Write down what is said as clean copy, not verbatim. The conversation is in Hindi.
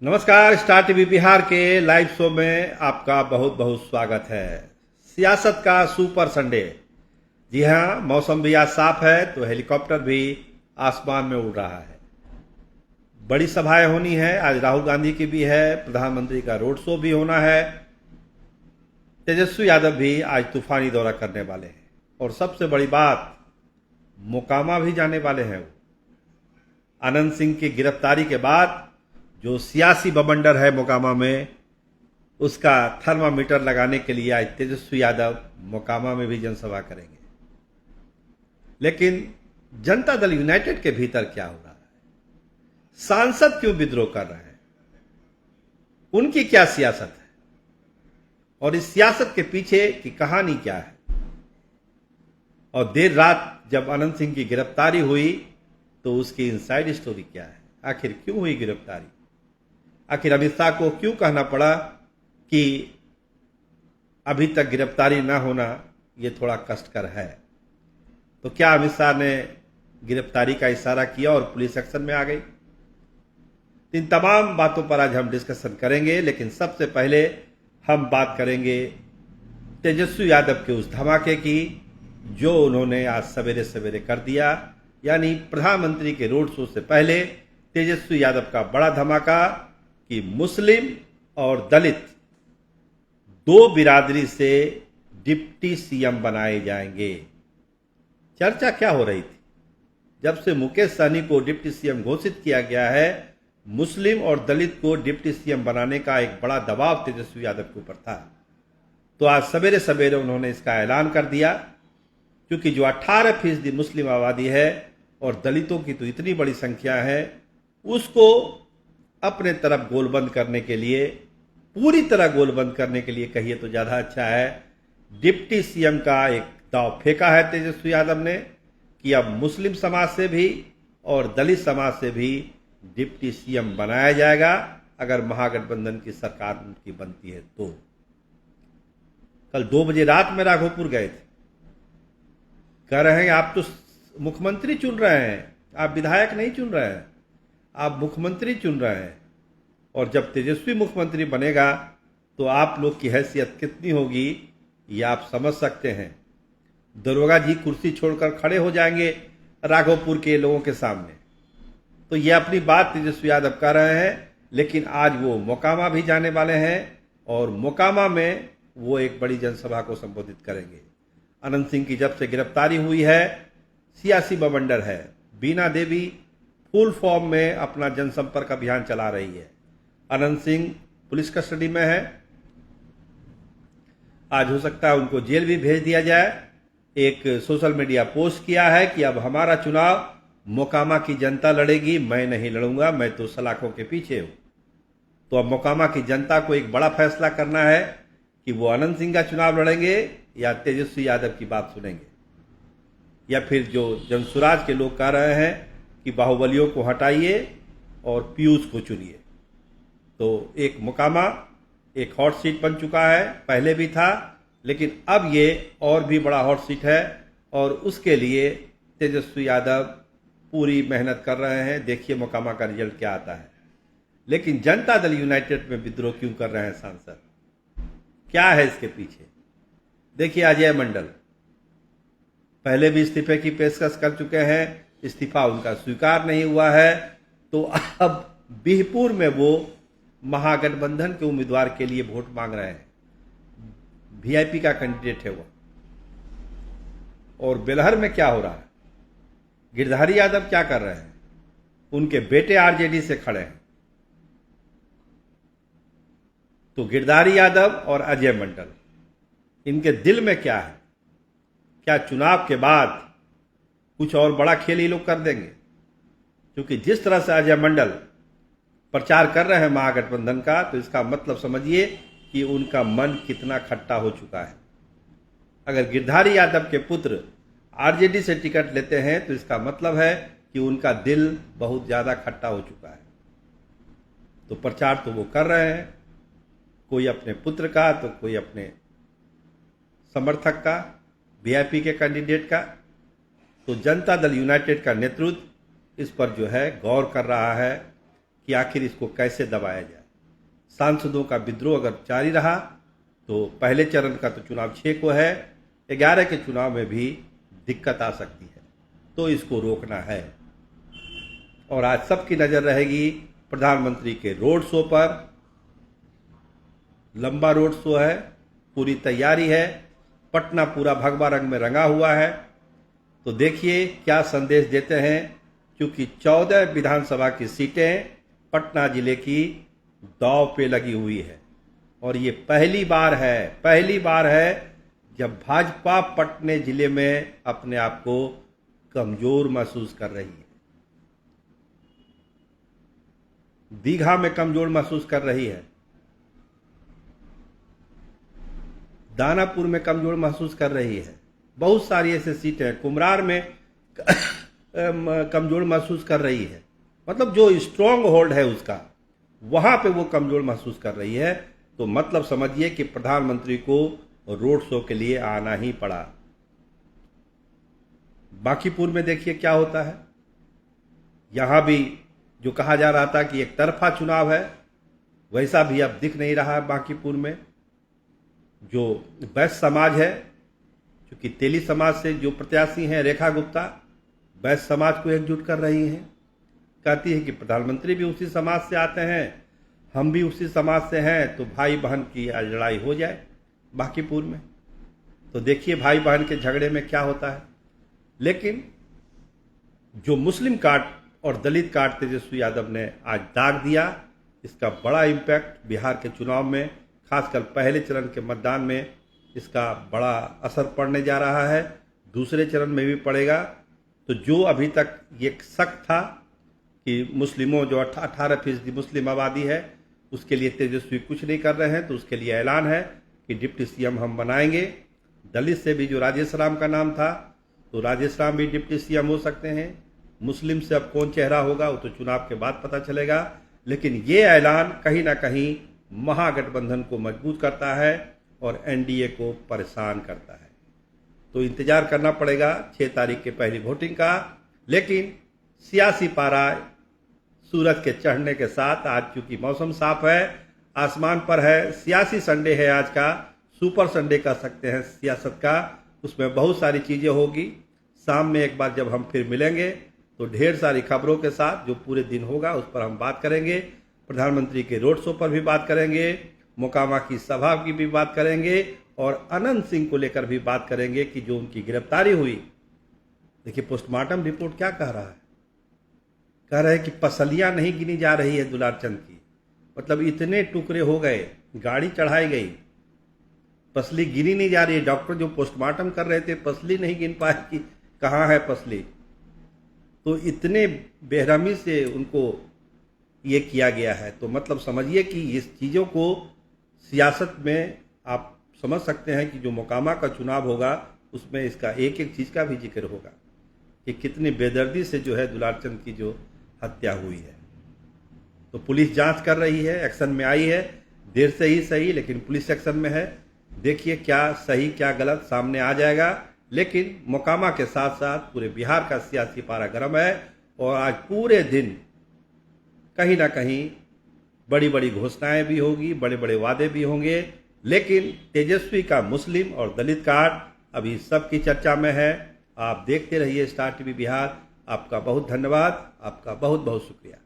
नमस्कार। स्टार टीवी बिहार के लाइव शो में आपका बहुत बहुत स्वागत है। सियासत का सुपर संडे। जी हाँ, मौसम भी आज साफ है तो हेलीकॉप्टर भी आसमान में उड़ रहा है। बड़ी सभाएं होनी है, आज राहुल गांधी की भी है, प्रधानमंत्री का रोड शो भी होना है। तेजस्वी यादव भी आज तूफानी दौरा करने वाले हैं और सबसे बड़ी बात, मोकामा भी जाने वाले हैं। वो अनंत सिंह की गिरफ्तारी के बाद जो सियासी बवंडर है मोकामा में, उसका थर्मामीटर लगाने के लिए आज तेजस्वी यादव मोकामा में भी जनसभा करेंगे। लेकिन जनता दल यूनाइटेड के भीतर क्या हो रहा है? सांसद क्यों विद्रोह कर रहे हैं? उनकी क्या सियासत है और इस सियासत के पीछे की कहानी क्या है? और देर रात जब अनंत सिंह की गिरफ्तारी हुई तो उसकी इनसाइड स्टोरी क्या है? आखिर क्यों हुई गिरफ्तारी? आखिर अमित शाह को क्यों कहना पड़ा कि अभी तक गिरफ्तारी ना होना ये थोड़ा कष्टकर है? तो क्या अमित शाह ने गिरफ्तारी का इशारा किया और पुलिस एक्शन में आ गई? इन तमाम बातों पर आज हम डिस्कशन करेंगे, लेकिन सबसे पहले हम बात करेंगे तेजस्वी यादव के उस धमाके की जो उन्होंने आज सवेरे सवेरे कर दिया। यानी प्रधानमंत्री के रोड शो से पहले तेजस्वी यादव का बड़ा धमाका कि मुस्लिम और दलित दो बिरादरी से डिप्टी सीएम बनाए जाएंगे। चर्चा क्या हो रही थी? जब से मुकेश सहनी को डिप्टी सीएम घोषित किया गया है, मुस्लिम और दलित को डिप्टी सीएम बनाने का एक बड़ा दबाव तेजस्वी यादव के ऊपर था। तो आज सवेरे सवेरे उन्होंने इसका ऐलान कर दिया, क्योंकि जो 18% मुस्लिम आबादी है और दलितों की तो इतनी बड़ी संख्या है, उसको अपने तरफ गोलबंद करने के लिए, पूरी तरह गोलबंद करने के लिए कहिए तो ज्यादा अच्छा है, डिप्टी सीएम का एक दांव फेंका है तेजस्वी यादव ने कि अब मुस्लिम समाज से भी और दलित समाज से भी डिप्टी सीएम बनाया जाएगा अगर महागठबंधन की सरकार उनकी बनती है तो। कल 2 बजे रात में राघोपुर गए थे, कह रहे हैं आप तो मुख्यमंत्री चुन रहे हैं, आप विधायक नहीं चुन रहे हैं, आप मुख्यमंत्री चुन रहे हैं। और जब तेजस्वी मुख्यमंत्री बनेगा तो आप लोग की हैसियत कितनी होगी ये आप समझ सकते हैं। दरोगा जी कुर्सी छोड़कर खड़े हो जाएंगे राघोपुर के लोगों के सामने। तो ये अपनी बात तेजस्वी यादव कर रहे हैं, लेकिन आज वो मोकामा भी जाने वाले हैं और मोकामा में वो एक बड़ी जनसभा को संबोधित करेंगे। अनंत सिंह की जब से गिरफ्तारी हुई है, सियासी बवंडर है। बीना देवी फुल फॉर्म में अपना जनसंपर्क अभियान चला रही है। अनंत सिंह पुलिस कस्टडी में है, आज हो सकता है उनको जेल भी भेज दिया जाए। एक सोशल मीडिया पोस्ट किया है कि अब हमारा चुनाव मोकामा की जनता लड़ेगी, मैं नहीं लड़ूंगा, मैं तो सलाखों के पीछे हूं। तो अब मोकामा की जनता को एक बड़ा फैसला करना है कि वो अनंत सिंह का चुनाव लड़ेंगे या तेजस्वी यादव की बात सुनेंगे, या फिर जो जनसुराज के लोग कह रहे हैं कि बाहुबलियों को हटाइए और पीयूष को चुनिए। तो एक मोकामा एक हॉट सीट बन चुका है, पहले भी था, लेकिन अब ये और भी बड़ा हॉट सीट है और उसके लिए तेजस्वी यादव पूरी मेहनत कर रहे हैं। देखिए मोकामा का रिजल्ट क्या आता है। लेकिन जनता दल यूनाइटेड में विद्रोह क्यों कर रहे हैं सांसद? क्या है इसके पीछे? देखिए अजय मंडल पहले भी इस्तीफे की पेशकश कर चुके हैं, इस्तीफा उनका स्वीकार नहीं हुआ है। तो अब बिहपुर में वो महागठबंधन के उम्मीदवार के लिए वोट मांग रहे हैं। वीआईपी का कैंडिडेट है वो। और बेलहर में क्या हो रहा है? गिरधारी यादव क्या कर रहे हैं? उनके बेटे आरजेडी से खड़े हैं। तो गिरधारी यादव और अजय मंडल, इनके दिल में क्या है? क्या चुनाव के बाद कुछ और बड़ा खेल ये लोग कर देंगे? क्योंकि जिस तरह से अजय मंडल प्रचार कर रहे हैं महागठबंधन का, तो इसका मतलब समझिए कि उनका मन कितना खट्टा हो चुका है। अगर गिरधारी यादव के पुत्र आरजेडी से टिकट लेते हैं तो इसका मतलब है कि उनका दिल बहुत ज्यादा खट्टा हो चुका है। तो प्रचार तो वो कर रहे हैं, कोई अपने पुत्र का तो कोई अपने समर्थक का, वीआईपी के कैंडिडेट का। तो जनता दल यूनाइटेड का नेतृत्व इस पर जो है गौर कर रहा है कि आखिर इसको कैसे दबाया जाए। सांसदों का विद्रोह अगर जारी रहा तो पहले चरण का तो चुनाव 6 को है, 11 के चुनाव में भी दिक्कत आ सकती है, तो इसको रोकना है। और आज सबकी नज़र रहेगी प्रधानमंत्री के रोड शो पर। लंबा रोड शो है, पूरी तैयारी है, पटना पूरा भगवा रंग में रंगा हुआ है। तो देखिए क्या संदेश देते हैं, क्योंकि 14 विधानसभा की सीटें पटना जिले की दांव पे लगी हुई है। और ये पहली बार है जब भाजपा पटना जिले में अपने आप को कमजोर महसूस कर रही है, दीघा में कमजोर महसूस कर रही है, दानापुर में कमजोर महसूस कर रही है, बहुत सारी ऐसी सीटें, कुमरार में कमजोर महसूस कर रही है। मतलब जो स्ट्रॉन्ग होल्ड है उसका, वहां पे वो कमजोर महसूस कर रही है। तो मतलब समझिए कि प्रधानमंत्री को रोड शो के लिए आना ही पड़ा। बांकीपुर में देखिए क्या होता है, यहां भी जो कहा जा रहा था कि एक तरफा चुनाव है, वैसा भी अब दिख नहीं रहा है। बांकीपुर में जो वैश्य समाज है, क्योंकि तेली समाज से जो प्रत्याशी हैं रेखा गुप्ता, वैश्य समाज को एकजुट कर रही हैं, कहती है कि प्रधानमंत्री भी उसी समाज से आते हैं, हम भी उसी समाज से हैं, तो भाई बहन की आज लड़ाई हो जाए बांकीपुर में। तो देखिए भाई बहन के झगड़े में क्या होता है। लेकिन जो मुस्लिम कार्ड और दलित कार्ड तेजस्वी यादव ने आज दाग दिया, इसका बड़ा इम्पैक्ट बिहार के चुनाव में, खासकर पहले चरण के मतदान में इसका बड़ा असर पड़ने जा रहा है, दूसरे चरण में भी पड़ेगा। तो जो अभी तक ये शक था कि मुस्लिमों जो 18% मुस्लिम आबादी है उसके लिए तेजस्वी कुछ नहीं कर रहे हैं, तो उसके लिए ऐलान है कि डिप्टी सीएम हम बनाएंगे। दलित से भी जो राजेश राम का नाम था, तो राजेश राम भी डिप्टी सीएम हो सकते हैं। मुस्लिम से अब कौन चेहरा होगा वो तो चुनाव के बाद पता चलेगा। लेकिन ये ऐलान कहीं ना कहीं महागठबंधन को मजबूत करता है और एनडीए को परेशान करता है। तो इंतजार करना पड़ेगा 6 तारीख के पहली वोटिंग का। लेकिन सियासी पारा सूरज के चढ़ने के साथ, आज चूंकि मौसम साफ है, आसमान पर है, सियासी संडे है आज का, सुपर संडे कह सकते हैं सियासत का। उसमें बहुत सारी चीजें होगी। शाम में एक बार जब हम फिर मिलेंगे तो ढेर सारी खबरों के साथ जो पूरे दिन होगा उस पर हम बात करेंगे। प्रधानमंत्री के रोड शो पर भी बात करेंगे, मोकामा की सभा की भी बात करेंगे और अनंत सिंह को लेकर भी बात करेंगे कि जो उनकी गिरफ्तारी हुई। देखिए पोस्टमार्टम रिपोर्ट क्या कह रहा है, कह रहे हैं कि पसलियां नहीं गिनी जा रही है दुलारचंद की। मतलब इतने टुकड़े हो गए, गाड़ी चढ़ाई गई, पसली गिनी नहीं जा रही है। डॉक्टर जो पोस्टमार्टम कर रहे थे पसली नहीं गिन पाए कि कहाँ है पसली। तो इतने बेरहमी से उनको ये किया गया है। तो मतलब समझिए कि इस चीज़ों को सियासत में आप समझ सकते हैं कि जो मोकामा का चुनाव होगा उसमें इसका एक एक चीज़ का भी जिक्र होगा कि कितनी बेदर्दी से जो है दुलारचंद की जो हत्या हुई है। तो पुलिस जांच कर रही है, एक्शन में आई है, देर से ही सही लेकिन पुलिस एक्शन में है। देखिए क्या सही क्या गलत सामने आ जाएगा। लेकिन मोकामा के साथ साथ पूरे बिहार का सियासी पारा गर्म है और आज पूरे दिन कहीं ना कहीं बड़ी बड़ी घोषणाएं भी होगी, बड़े बड़े वादे भी होंगे। लेकिन तेजस्वी का मुस्लिम और दलित कार्ड अभी सबकी चर्चा में है। आप देखते रहिए स्टार टीवी बिहार। आपका बहुत धन्यवाद, आपका बहुत बहुत शुक्रिया।